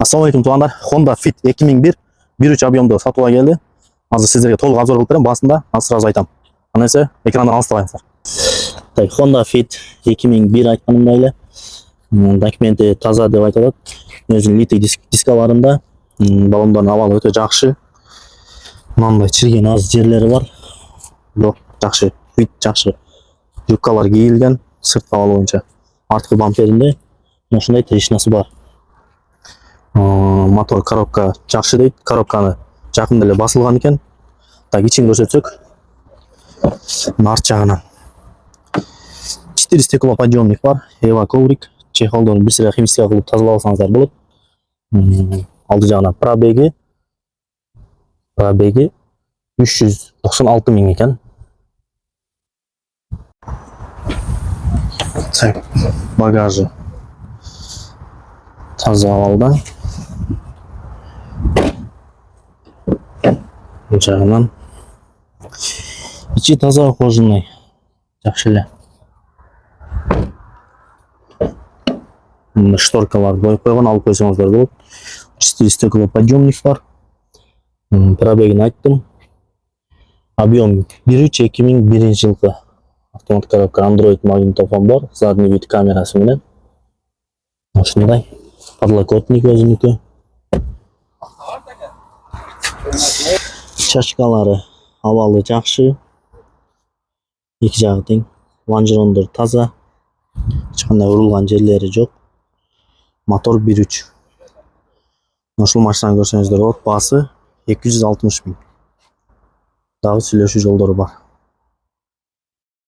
Assalamualaikum tuğanlar. Honda Fit 2001 1.3 объемды сатуға келді. Азыр сіздерге толық обзор қылып беремін. Басында сразу айтам. Ана есе экрандан алыстабайсыздар. Так, Honda Fit 2001 айтқанымда эле документи таза деп айтылат. Өзүнүн литий дискаларында баллондордун абалы өтө жакшы. Мындай чирген аз жерлери бар. Бирок жакшы, вид жакшы. Юбкалар кийилген, сырткы абал боюнча. Арткы бамперинде ушундай трещинасы бар. Мотор коробка жакшы дейт. Коробканы жакында эле басылган экен. Так, ичин көрсөтсөк. Арт жагынан 4 стеклоподъемник бар. Эва коврик. Чехолдорун бир сыйра химчистика кылып тазалап алсаңыздар болот. Алды жагынан пробеги 396 миң экен. Так, багажы таза абалда. Жагынан ичи таза кожаный. Жакшы эле. Шторкалар коюп койгон, алып койсоңуздар болот. 4 стеклоподъемник бар. Пробегин айттым. Объем 1.3 2001 жылкы. Автомат коробка, Android магнитофон бар, задний вид камерасы менен. Ушундай. Подлокотник өзүнүкү. Чачкалары абалы жакшы. Эки жагы тең. Лонжерондор таза. Эч кандай урулган жерлери жок. Мотор 1.3. Ушул машинаны көрсөңүздөр болот. Баасы 260 миң. Дагы сүйлөшүү жолдору бар.